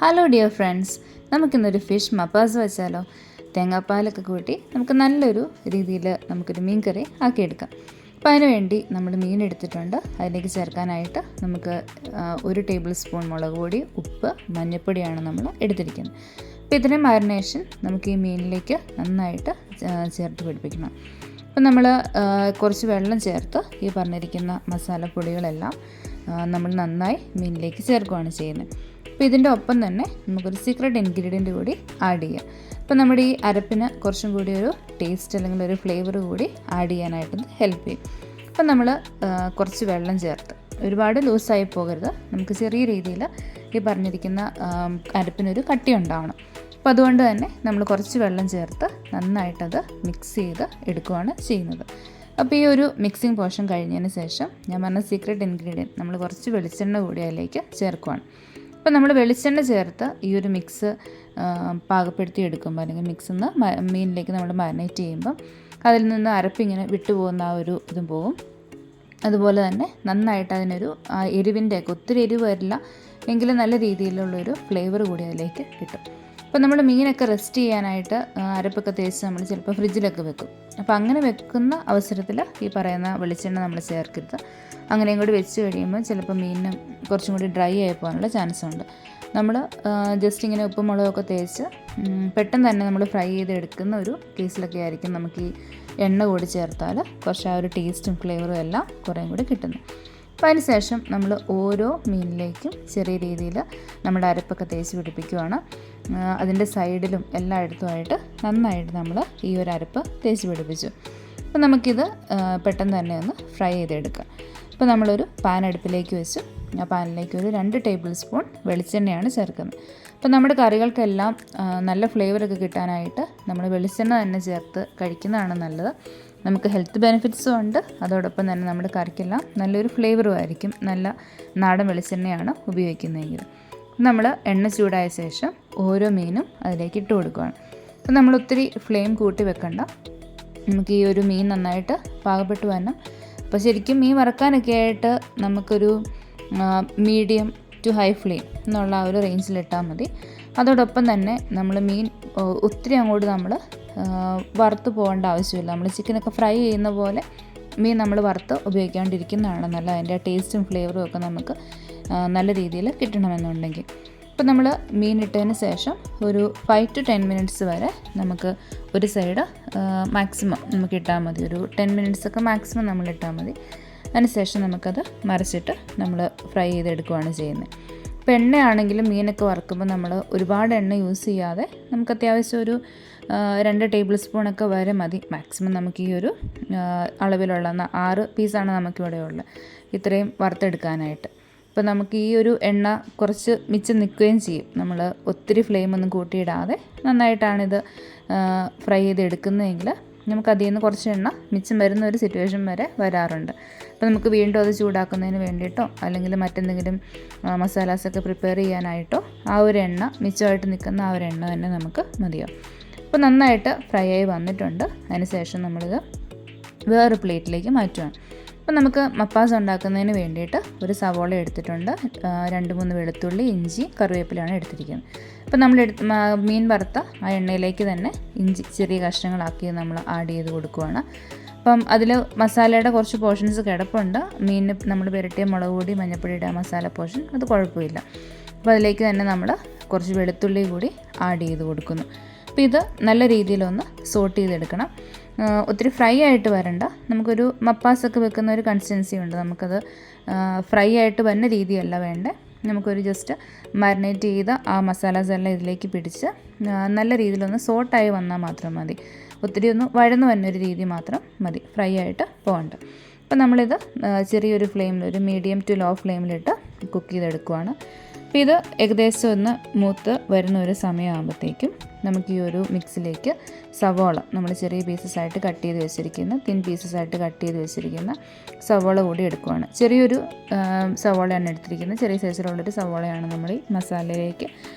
Hello dear friends, നമുക്കിന്നൊരു fish മപ്പാസ് വെച്ചാലോ? തേങ്ങാപ്പാലൊക്കെ കൂട്ടി നമുക്ക് നല്ലൊരു രീതിയിൽ നമുക്കൊരു മീൻ കറി ആക്കിയെടുക്കാം. അപ്പോൾ അതിന് വേണ്ടി നമ്മൾ മീൻ എടുത്തിട്ടുണ്ട്. അതിലേക്ക് ചേർക്കാനായിട്ട് നമുക്ക് 1 ടേബിൾ സ്പൂൺ മുളക് പൊടി, ഉപ്പ്, മഞ്ഞൾപ്പൊടിയാണ് നമ്മൾ എടുത്തിരിക്കുന്നത്. അപ്പോൾ ഇതിൻ്റെ മാരിനേഷൻ നമുക്ക് ഈ മീനിലേക്ക് നന്നായിട്ട് ചേർത്ത് പിടിപ്പിക്കണം. അപ്പോൾ നമ്മൾ കുറച്ച് വെള്ളം ചേർത്ത് ഈ പറഞ്ഞിരിക്കുന്ന മസാലപ്പൊടികളെല്ലാം നമ്മൾ നന്നായി മീനിലേക്ക് ചേർക്കുകയാണ് ചെയ്യുന്നത്. അപ്പോൾ ഇതിൻ്റെ ഒപ്പം തന്നെ നമുക്കൊരു സീക്രട്ട് ഇൻഗ്രീഡിയൻറ്റ് കൂടി ആഡ് ചെയ്യാം. അപ്പോൾ നമ്മുടെ ഈ അരപ്പിന് കുറച്ചും കൂടി ഒരു ടേസ്റ്റ് അല്ലെങ്കിൽ ഒരു ഫ്ലേവർ കൂടി ആഡ് ചെയ്യാനായിട്ട് ഹെൽപ്പ് ചെയ്യും. അപ്പോൾ നമ്മൾ കുറച്ച് വെള്ളം ചേർത്ത്, ഒരുപാട് ലൂസായി പോകരുത്, നമുക്ക് ചെറിയ രീതിയിൽ ഈ പറഞ്ഞിരിക്കുന്ന അരപ്പിനൊരു കട്ടി ഉണ്ടാവണം. അപ്പോൾ അതുകൊണ്ട് തന്നെ നമ്മൾ കുറച്ച് വെള്ളം ചേർത്ത് നന്നായിട്ടത് മിക്സ് ചെയ്ത് എടുക്കുകയാണ് ചെയ്യുന്നത്. അപ്പോൾ ഈ ഒരു മിക്സിംഗ് പോർഷൻ കഴിഞ്ഞതിന് ശേഷം ഞാൻ പറഞ്ഞ സീക്രട്ട് ഇൻഗ്രീഡിയൻറ്റ് നമ്മൾ കുറച്ച് വെളിച്ചെണ്ണ കൂടി അതിലേക്ക് ചേർക്കുകയാണ്. അപ്പോൾ നമ്മൾ വെളിച്ചെണ്ണ ചേർത്ത് ഈ ഒരു മിക്സ് പാകപ്പെടുത്തി എടുക്കുമ്പോൾ, അല്ലെങ്കിൽ മിക്സിൽ നിന്ന് മീനിലേക്ക് നമ്മൾ മാരിനേറ്റ് ചെയ്യുമ്പം അതിൽ നിന്ന് അരപ്പിങ്ങനെ വിട്ടുപോകുന്ന ആ ഒരു ഇതും പോവും. അതുപോലെ തന്നെ നന്നായിട്ട് അതിനൊരു എരിവിൻ്റെയൊക്കെ, ഒത്തിരി എരിവ് വരില്ല എങ്കിലും നല്ല രീതിയിലുള്ളൊരു ഫ്ലേവർ കൂടി അതിലേക്ക് കിട്ടും. അപ്പോൾ നമ്മൾ മീനൊക്കെ റെസ്റ്റ് ചെയ്യാനായിട്ട് അരപ്പൊക്കെ തേച്ച് നമ്മൾ ചിലപ്പോൾ ഫ്രിഡ്ജിലൊക്കെ വെക്കും. അപ്പോൾ അങ്ങനെ വെക്കുന്ന അവസരത്തിൽ ഈ പറയുന്ന വെളിച്ചെണ്ണ നമ്മൾ ചേർക്കരുത്. അങ്ങനെയും കൂടി വെച്ച് കഴിയുമ്പോൾ ചിലപ്പോൾ മീനിന് കുറച്ചും കൂടി ഡ്രൈ ആയി പോകാനുള്ള ചാൻസ് ഉണ്ട്. നമ്മൾ ജസ്റ്റ് ഇങ്ങനെ ഉപ്പും മുളകൊക്കെ തേച്ച് പെട്ടെന്ന് തന്നെ നമ്മൾ ഫ്രൈ ചെയ്ത് എടുക്കുന്ന ഒരു കേസിലൊക്കെ ആയിരിക്കും നമുക്ക് ഈ എണ്ണ കൂടി ചേർത്താൽ കുറച്ച് ആ ഒരു ടേസ്റ്റും ഫ്ലേവറും എല്ലാം കുറേയും കൂടി കിട്ടുന്നു. അപ്പോൾ അതിന് ശേഷം നമ്മൾ ഓരോ മീനിലേക്കും ചെറിയ രീതിയിൽ നമ്മുടെ അരപ്പൊക്കെ തേച്ച് പിടിപ്പിക്കുകയാണ്. അതിൻ്റെ സൈഡിലും എല്ലായിടത്തുമായിട്ട് നന്നായിട്ട് നമ്മൾ ഈ ഒരു അരപ്പ് തേച്ച് പിടിപ്പിച്ചു. അപ്പോൾ നമുക്കിത് പെട്ടെന്ന് തന്നെ ഒന്ന് ഫ്രൈ ചെയ്തെടുക്കാം. അപ്പോൾ നമ്മളൊരു പാൻ അടുപ്പിലേക്ക് വെച്ചു. ആ പാനിലേക്ക് ഒരു 2 ടേബിൾ സ്പൂൺ വെളിച്ചെണ്ണയാണ് ചേർക്കുന്നത്. അപ്പോൾ നമ്മുടെ കറികൾക്കെല്ലാം നല്ല ഫ്ലേവറൊക്കെ കിട്ടാനായിട്ട് നമ്മൾ വെളിച്ചെണ്ണ തന്നെ ചേർത്ത് കഴിക്കുന്നതാണ് നല്ലത്. നമുക്ക് ഹെൽത്ത് ബെനിഫിറ്റ്സും ഉണ്ട്, അതോടൊപ്പം തന്നെ നമ്മുടെ കറിക്കെല്ലാം നല്ലൊരു ഫ്ലേവറും ആയിരിക്കും. നല്ല നാടൻ വെളിച്ചെണ്ണയാണ് ഉപയോഗിക്കുന്നതെങ്കിൽ. നമ്മൾ എണ്ണ ചൂടായ ശേഷം ഓരോ മീനും അതിലേക്ക് ഇട്ട് കൊടുക്കുകയാണ്. അപ്പോൾ നമ്മൾ ഒത്തിരി ഫ്ലെയിം കൂട്ടി വെക്കണ്ട, നമുക്ക് ഈ ഒരു മീൻ നന്നായിട്ട് പാകപ്പെട്ട് വരണം. അപ്പോൾ ശരിക്കും മീൻ വറക്കാനൊക്കെ ആയിട്ട് നമുക്കൊരു മീഡിയം ടു ഹൈ ഫ്ലെയിം എന്നുള്ള ആ ഒരു റേഞ്ചിലിട്ടാൽ മതി. അതോടൊപ്പം തന്നെ നമ്മൾ മീൻ ഒത്തിരി അങ്ങോട്ട് നമ്മൾ വറുത്ത് പോകേണ്ട ആവശ്യമില്ല. നമ്മൾ ചിക്കനൊക്കെ ഫ്രൈ ചെയ്യുന്ന പോലെ മീൻ നമ്മൾ വറുത്ത് ഉപയോഗിക്കാണ്ടിരിക്കുന്നതാണ് നല്ല. അതിൻ്റെ ടേസ്റ്റും ഫ്ലേവറും ഒക്കെ നമുക്ക് നല്ല രീതിയിൽ കിട്ടണമെന്നുണ്ടെങ്കിൽ. അപ്പോൾ നമ്മൾ മീൻ ഇട്ടതിന് ശേഷം ഒരു 5 to 10 മിനിറ്റ്സ് വരെ നമുക്ക് ഒരു സൈഡ് മാക്സിമം നമുക്ക് ഇട്ടാൽ മതി. ഒരു 10 മിനിറ്റ്സ് ഒക്കെ മാക്സിമം നമ്മൾ ഇട്ടാൽ മതി. അതിനുശേഷം നമുക്കത് മറിച്ചിട്ട് നമ്മൾ ഫ്രൈ ചെയ്തെടുക്കുകയാണ് ചെയ്യുന്നത്. ഇപ്പോൾ എണ്ണയാണെങ്കിലും മീനൊക്കെ വറുക്കുമ്പോൾ നമ്മൾ ഒരുപാട് എണ്ണ യൂസ് ചെയ്യാതെ നമുക്ക് അത്യാവശ്യം ഒരു 2 ടേബിൾ സ്പൂണൊക്കെ വരെ മതി മാക്സിമം. നമുക്ക് ഈ ഒരു അളവിലുള്ള 6 പീസാണ് നമുക്കിവിടെ ഉള്ളത്, ഇത്രയും വറുത്തെടുക്കാനായിട്ട്. അപ്പോൾ നമുക്ക് ഈ ഒരു എണ്ണ കുറച്ച് മിച്ചം നിൽക്കുകയും ചെയ്യും. നമ്മൾ ഒത്തിരി ഫ്ലെയിമൊന്നും കൂട്ടിയിടാതെ നന്നായിട്ടാണിത് ഫ്രൈ ചെയ്തെടുക്കുന്നതെങ്കിൽ നമുക്ക് അതിൽ നിന്ന് കുറച്ച് എണ്ണ മിച്ചം വരുന്ന ഒരു സിറ്റുവേഷൻ വരെ വരാറുണ്ട്. അപ്പോൾ നമുക്ക് വീണ്ടും അത് ചൂടാക്കുന്നതിന് വേണ്ടിയിട്ടോ അല്ലെങ്കിൽ മറ്റെന്തെങ്കിലും മസാലാസൊക്കെ പ്രിപ്പയർ ചെയ്യാനായിട്ടോ ആ ഒരു എണ്ണ മിച്ചമായിട്ട് നിൽക്കുന്ന ആ ഒരു എണ്ണ തന്നെ നമുക്ക് മതിയാവും. അപ്പോൾ നന്നായിട്ട് ഫ്രൈ ആയി വന്നിട്ടുണ്ട്. അതിന് ശേഷം നമ്മളിത് വേറൊരു പ്ലേറ്റിലേക്ക് മാറ്റുകയാണ്. അപ്പോൾ നമുക്ക് മപ്പാസ് ഉണ്ടാക്കുന്നതിന് വേണ്ടിയിട്ട് ഒരു സവോള എടുത്തിട്ടുണ്ട്, 2-3 വെളുത്തുള്ളി, ഇഞ്ചി, കറിവേപ്പിലാണ് എടുത്തിരിക്കുന്നത്. അപ്പോൾ നമ്മൾ മീൻ വറുത്ത ആ എണ്ണയിലേക്ക് തന്നെ ഇഞ്ചി ചെറിയ കഷ്ണങ്ങളാക്കി നമ്മൾ ആഡ് ചെയ്ത് കൊടുക്കുകയാണ്. അപ്പം അതിൽ മസാലയുടെ കുറച്ച് പോർഷൻസ് കിടപ്പുണ്ട്. മീനിന് നമ്മൾ പുരട്ടിയ മുളക് പൊടി, മഞ്ഞൾപ്പൊടിയുടെ മസാല പോർഷൻ അത് കുഴപ്പമില്ല. അപ്പോൾ അതിലേക്ക് തന്നെ നമ്മൾ കുറച്ച് വെളുത്തുള്ളി കൂടി ആഡ് ചെയ്ത് കൊടുക്കുന്നു. അപ്പോൾ ഇത് നല്ല രീതിയിലൊന്ന് സോട്ട് ചെയ്തെടുക്കണം. ഒത്തിരി ഫ്രൈ ആയിട്ട് വരണ്ട, നമുക്കൊരു മപ്പാസൊക്കെ വെക്കുന്ന ഒരു കൺസിസ്റ്റൻസി ഉണ്ട്. നമുക്കത് ഫ്രൈ ആയിട്ട് വരുന്ന രീതിയല്ല വേണ്ടേ, നമുക്കൊരു ജസ്റ്റ് മാരിനേറ്റ് ചെയ്ത ആ മസാലാസ് എല്ലാം ഇതിലേക്ക് പിടിച്ച് നല്ല രീതിയിലൊന്ന് സോട്ടായി വന്നാൽ മാത്രം മതി. ഒത്തിരി ഒന്ന് വഴന്നു വരുന്നൊരു രീതി മാത്രം മതി, ഫ്രൈ ആയിട്ട് പോകണ്ട. അപ്പോൾ നമ്മളിത് ചെറിയൊരു ഫ്ലെയിമിൽ, ഒരു മീഡിയം ടു ലോ ഫ്ലെയിമിലിട്ട് കുക്ക് ചെയ്തെടുക്കുവാണ്. അപ്പോൾ ഇത് ഏകദേശം ഒന്ന് മൂത്ത് വരുന്ന ഒരു സമയമാകുമ്പോഴത്തേക്കും നമുക്ക് ഈ ഒരു മിക്സിലേക്ക് സവോള, നമ്മൾ ചെറിയ പീസസായിട്ട് കട്ട് ചെയ്ത് വെച്ചിരിക്കുന്ന, തിൻ പീസസായിട്ട് കട്ട് ചെയ്ത് വെച്ചിരിക്കുന്ന സവോള കൂടി എടുക്കുവാണ്. ചെറിയൊരു സവോളയാണ് എടുത്തിരിക്കുന്നത്, ചെറിയ സൈസിലുള്ളൊരു സവോളയാണ് നമ്മൾ ഈ മസാലയിലേക്ക്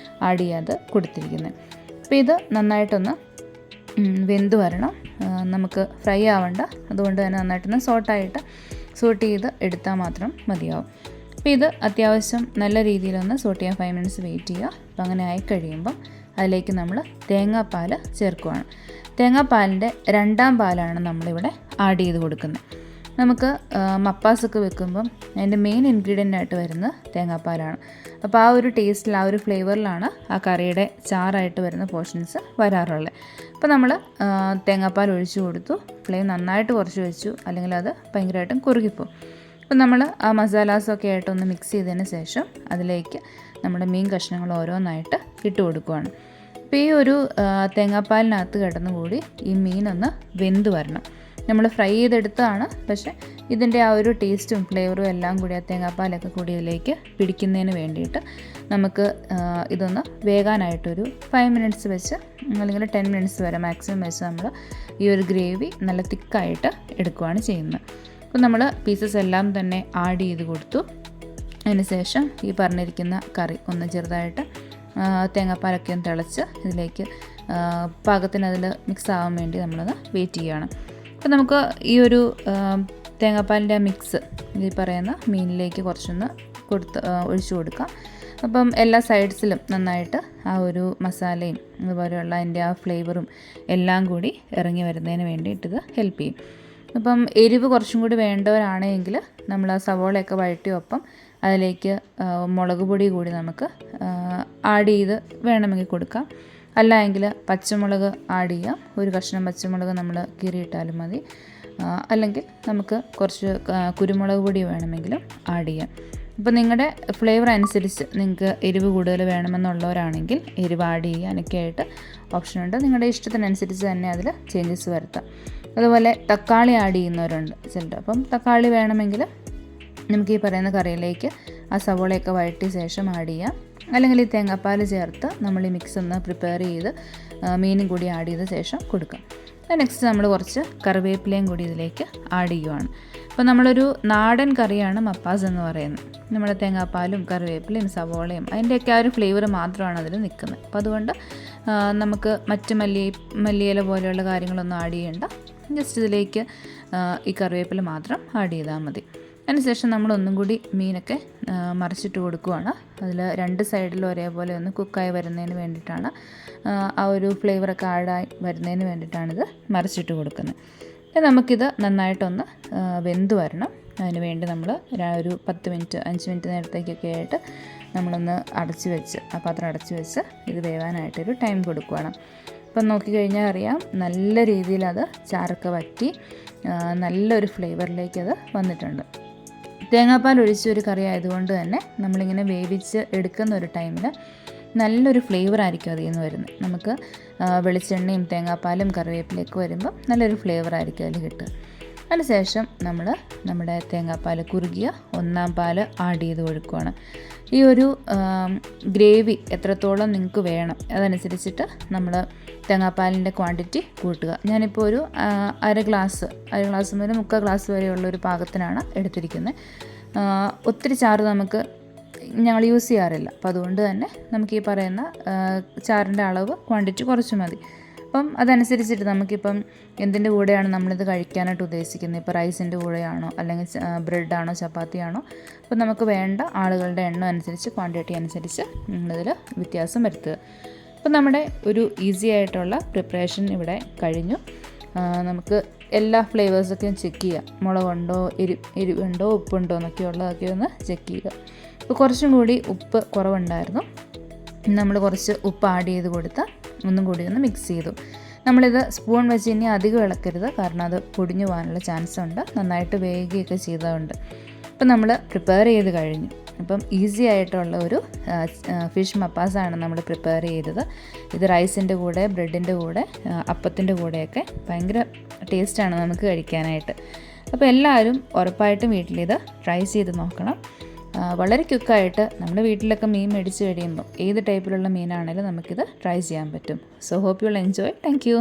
ആഡ് ചെയ്യാതെ കൊടുത്തിരിക്കുന്നത്. അപ്പോൾ ഇത് നന്നായിട്ടൊന്ന് വെന്ത് വരണം, നമുക്ക് ഫ്രൈ ആവണ്ട. അതുകൊണ്ട് തന്നെ നന്നായിട്ടൊന്ന് സോട്ട് ചെയ്ത് എടുത്താൽ മാത്രം മതിയാവും. അപ്പോൾ ഇത് അത്യാവശ്യം നല്ല രീതിയിലൊന്ന് സോട്ട് ചെയ്യാൻ 5 മിനിറ്റ്സ് വെയിറ്റ് ചെയ്യുക. അപ്പോൾ അങ്ങനെ ആയി കഴിയുമ്പം അതിലേക്ക് നമ്മൾ തേങ്ങാപ്പാൽ ചേർക്കുകയാണ്. തേങ്ങാപ്പാലിൻ്റെ 2ാം പാലാണ് നമ്മളിവിടെ ആഡ് ചെയ്ത് കൊടുക്കുന്നത്. നമുക്ക് മപ്പാസൊക്കെ വെക്കുമ്പം അതിൻ്റെ മെയിൻ ഇൻഗ്രീഡിയൻ്റ് ആയിട്ട് വരുന്നത് തേങ്ങാപ്പാലാണ്. അപ്പോൾ ആ ഒരു ടേസ്റ്റിൽ, ആ ഒരു ഫ്ലേവറിലാണ് ആ കറിയുടെ ചാറായിട്ട് വരുന്ന പോർഷൻസ് വരാറുള്ളത്. അപ്പോൾ നമ്മൾ തേങ്ങാപ്പാൽ ഒഴിച്ചു കൊടുത്തു, ഫ്ലെയിം നന്നായിട്ട് കുറച്ച് വെച്ചു, അല്ലെങ്കിൽ അത് ഭയങ്കരമായിട്ടും കുറുകിപ്പോവും. അപ്പോൾ നമ്മൾ ആ മസാലാസൊക്കെ ആയിട്ടൊന്ന് മിക്സ് ചെയ്തതിന് ശേഷം അതിലേക്ക് നമ്മുടെ മീൻ കഷ്ണങ്ങൾ ഓരോന്നായിട്ട് ഇട്ട് കൊടുക്കുകയാണ്. അപ്പോൾ ഈ ഒരു തേങ്ങാപ്പാലിനകത്ത് കിടന്നുകൂടി ഈ മീനൊന്ന് വെന്ത് വരണം. നമ്മൾ ഫ്രൈ ചെയ്തെടുത്തതാണ്, പക്ഷേ ഇതിൻ്റെ ആ ഒരു ടേസ്റ്റും ഫ്ലേവറും എല്ലാം കൂടി ആ തേങ്ങാപ്പാലൊക്കെ കൂടി ഇതിലേക്ക് പിടിക്കുന്നതിന് വേണ്ടിയിട്ട് നമുക്ക് ഇതൊന്ന് വേകാനായിട്ടൊരു 5 മിനിറ്റ്സ് വെച്ച്, അല്ലെങ്കിൽ 10 മിനിറ്റ്സ് വരെ മാക്സിമം വെച്ച് നമ്മൾ ഈ ഒരു ഗ്രേവി നല്ല തിക്കായിട്ട് എടുക്കുകയാണ് ചെയ്യുന്നത്. അപ്പോൾ നമ്മൾ പീസസ് എല്ലാം തന്നെ ആഡ് ചെയ്ത് കൊടുത്തു. അതിന് ശേഷം ഈ പറഞ്ഞിരിക്കുന്ന കറി ഒന്ന് ചെറുതായിട്ട് തേങ്ങാപ്പാലൊക്കെ ഒന്ന് തിളച്ച് ഇതിലേക്ക് പാകത്തിന് അതിൽ മിക്സ് ആവാൻ വേണ്ടി നമ്മളത് വെയിറ്റ് ചെയ്യുകയാണ്. അപ്പോൾ നമുക്ക് ഈ ഒരു തേങ്ങാപ്പാലിൻ്റെ ആ മിക്സ് ഈ പറയുന്ന മീനിലേക്ക് കുറച്ചൊന്ന് ഒഴിച്ചു കൊടുക്കാം. അപ്പം എല്ലാ സൈഡ്സിലും നന്നായിട്ട് ആ ഒരു മസാലയും അതുപോലെയുള്ള അതിൻ്റെ ആ ഫ്ലേവറും എല്ലാം കൂടി ഇറങ്ങി വരുന്നതിന് വേണ്ടിയിട്ടിത് ഹെൽപ്പ് ചെയ്യും. അപ്പം എരിവ് കുറച്ചും കൂടി വേണ്ടവരാണെങ്കിൽ നമ്മൾ ആ സവോളയൊക്കെ വഴറ്റിയൊപ്പം അതിലേക്ക് മുളക് പൊടി കൂടി നമുക്ക് ആഡ് ചെയ്ത് വേണമെങ്കിൽ കൊടുക്കാം. അല്ല എങ്കിൽ പച്ചമുളക് ആഡ് ചെയ്യാം. ഒരു കഷ്ണം പച്ചമുളക് നമ്മൾ കീറിയിട്ടാലും മതി. അല്ലെങ്കിൽ നമുക്ക് കുറച്ച് കുരുമുളക് പൊടി വേണമെങ്കിലും ആഡ് ചെയ്യാം. അപ്പോൾ നിങ്ങളുടെ ഫ്ലേവർ അനുസരിച്ച് നിങ്ങൾക്ക് എരിവ് കൂടുതൽ വേണമെന്നുള്ളവരാണെങ്കിൽ എരിവ് ആഡ് ചെയ്യാനൊക്കെ ആയിട്ട് ഓപ്ഷനുണ്ട്. നിങ്ങളുടെ ഇഷ്ടത്തിനനുസരിച്ച് തന്നെ അതിൽ ചേഞ്ചസ് വരുത്താം. അതുപോലെ തക്കാളി ആഡ് ചെയ്യുന്നവരുണ്ട് ചിലർ. അപ്പം തക്കാളി വേണമെങ്കിൽ നമുക്ക് ഈ പറയുന്ന കറിയിലേക്ക് ആ സവോളയൊക്കെ വഴറ്റിയ ശേഷം ആഡ് ചെയ്യാം. അല്ലെങ്കിൽ ഈ തേങ്ങാപ്പാൽ ചേർത്ത് നമ്മൾ ഈ മിക്സ് ഒന്ന് പ്രിപ്പയർ ചെയ്ത് മീനും കൂടി ആഡ് ചെയ്ത ശേഷം കൊടുക്കാം. നെക്സ്റ്റ് നമ്മൾ കുറച്ച് കറിവേപ്പിലയും കൂടി ഇതിലേക്ക് ആഡ് ചെയ്യുവാണ്. അപ്പോൾ നമ്മളൊരു നാടൻ കറിയാണ് മപ്പാസ് എന്ന് പറയുന്നത്. നമ്മുടെ തേങ്ങാപ്പാലും കറിവേപ്പിലയും സവോളയും അതിൻ്റെയൊക്കെ ആ ഒരു ഫ്ലേവർ മാത്രമാണ് അതിൽ നിൽക്കുന്നത്. അപ്പോൾ അതുകൊണ്ട് നമുക്ക് മറ്റ് മല്ലിയില പോലെയുള്ള കാര്യങ്ങളൊന്നും ആഡ് ചെയ്യേണ്ട. ജസ്റ്റ് ഇതിലേക്ക് ഈ കറിവേപ്പില മാത്രം ആഡ് ചെയ്താൽ മതി. അതിനുശേഷം നമ്മൾ ഒന്നും കൂടി മീനൊക്കെ മറിച്ചിട്ട് കൊടുക്കുകയാണ്. അതിൽ 2 സൈഡിലും ഒരേപോലെ ഒന്ന് കുക്കായി വരുന്നതിന് വേണ്ടിയിട്ടാണ്, ആ ഒരു ഫ്ലേവറൊക്കെ ആഡായി വരുന്നതിന് വേണ്ടിയിട്ടാണിത് മറിച്ചിട്ട് കൊടുക്കുന്നത്. നമുക്കിത് നന്നായിട്ടൊന്ന് വെന്ത് വരണം. അതിന് വേണ്ടി നമ്മൾ ഒരു 10 മിനിറ്റ് 5 മിനിറ്റ് നേരത്തേക്കൊക്കെ ആയിട്ട് നമ്മളൊന്ന് അടച്ച് വെച്ച്, ആ പാത്രം അടച്ച് വെച്ച് ഇത് വേവാനായിട്ടൊരു ടൈം കൊടുക്കുകയാണ്. അപ്പം നോക്കിക്കഴിഞ്ഞാൽ അറിയാം, നല്ല രീതിയിൽ അത് ചാറൊക്കെ വറ്റി നല്ലൊരു ഫ്ലേവറിലേക്ക് അത് വന്നിട്ടുണ്ട്. തേങ്ങാപ്പാൽ ഒഴിച്ചൊരു കറി ആയതുകൊണ്ട് തന്നെ നമ്മളിങ്ങനെ വേവിച്ച് എടുക്കുന്ന ഒരു ടൈമിൽ നല്ലൊരു ഫ്ലേവർ ആയിരിക്കും അതിൽ നിന്ന് വരുന്നത്. നമുക്ക് വെളിച്ചെണ്ണയും തേങ്ങാപ്പാലും കറിവേപ്പിലയൊക്കെ വരുമ്പോൾ നല്ലൊരു ഫ്ലേവർ ആയിരിക്കും അതിൽ കിട്ടുക. അതിനുശേഷം നമ്മൾ നമ്മുടെ തേങ്ങാപ്പാൽ കുറുകിയ 1ാം പാൽ ആഡ് ചെയ്ത് കൊടുക്കുകയാണ്. ഈ ഒരു ഗ്രേവി എത്രത്തോളം നിങ്ങൾക്ക് വേണം അതനുസരിച്ചിട്ട് നമ്മൾ തേങ്ങാപ്പാലിൻ്റെ ക്വാണ്ടിറ്റി കൂട്ടുക. ഞാനിപ്പോൾ ഒരു അര ഗ്ലാസ് മുതൽ 3/4 ഗ്ലാസ് വരെയുള്ള ഒരു പാകത്തിനാണ് എടുത്തിരിക്കുന്നത്. ഒത്തിരി ചാറ് നമുക്ക് ഞങ്ങൾ യൂസ് ചെയ്യാറില്ല. അപ്പോൾ അതുകൊണ്ട് തന്നെ നമുക്ക് ഈ പറയുന്ന ചാറിൻ്റെ അളവ് ക്വാണ്ടിറ്റി കുറച്ച് മതി. അപ്പം അതനുസരിച്ചിട്ട് നമുക്കിപ്പം എന്തിൻ്റെ കൂടെയാണ് നമ്മളിത് കഴിക്കാനായിട്ട് ഉദ്ദേശിക്കുന്നത്, ഇപ്പോൾ റൈസിൻ്റെ കൂടെയാണോ അല്ലെങ്കിൽ ബ്രെഡാണോ ചപ്പാത്തിയാണോ, അപ്പോൾ നമുക്ക് വേണ്ട ആളുകളുടെ എണ്ണം അനുസരിച്ച് ക്വാണ്ടിറ്റി അനുസരിച്ച് നിങ്ങളിതിൽ വ്യത്യാസം വരുത്തുക. അപ്പോൾ നമ്മുടെ ഒരു ഈസി ആയിട്ടുള്ള പ്രിപ്പറേഷൻ ഇവിടെ കഴിഞ്ഞു. നമുക്ക് എല്ലാ ഫ്ലേവേഴ്സൊക്കെയും ചെക്ക് ചെയ്യുക. മുളകുണ്ടോ, എരിവുണ്ടോ, ഉപ്പുണ്ടോ എന്നൊക്കെ ഉള്ളതൊക്കെ ഒന്ന് ചെക്ക് ചെയ്യുക. അപ്പോൾ കുറച്ചും കൂടി ഉപ്പ് കുറവുണ്ടായിരുന്നു. നമ്മൾ കുറച്ച് ഉപ്പ് ആഡ് ചെയ്ത് കൊടുത്ത് ഒന്നും കൂടി ഒന്ന് മിക്സ് ചെയ്തു. നമ്മളിത് സ്പൂൺ വെച്ച് ഇനി അധികം ഇളക്കരുത്, കാരണം അത് പൊടിഞ്ഞു പോകാനുള്ള ചാൻസ് ഉണ്ട്, നന്നായിട്ട് വേകുകയൊക്കെ ചെയ്തതുകൊണ്ട്. അപ്പം നമ്മൾ പ്രിപ്പയർ ചെയ്ത് കഴിഞ്ഞു. അപ്പം ഈസി ആയിട്ടുള്ള ഒരു ഫിഷ് മപ്പാസാണ് നമ്മൾ പ്രിപ്പയർ ചെയ്തത്. ഇത് റൈസിൻ്റെ കൂടെ, ബ്രെഡിൻ്റെ കൂടെ, അപ്പത്തിൻ്റെ കൂടെയൊക്കെ ഭയങ്കര ടേസ്റ്റാണ് നമുക്ക് കഴിക്കാനായിട്ട്. അപ്പോൾ എല്ലാവരും ഉറപ്പായിട്ടും വീട്ടിലിത് ട്രൈ ചെയ്ത് നോക്കണം. വളരെ ക്വിക്കായിട്ട് നമ്മുടെ വീട്ടിലൊക്കെ മീൻ മേടിച്ച് കഴിയുമ്പോൾ ഏത് ടൈപ്പിലുള്ള മീനാണെങ്കിലും നമുക്കിത് ട്രൈ ചെയ്യാൻ പറ്റും. So hope you will enjoy. Thank U.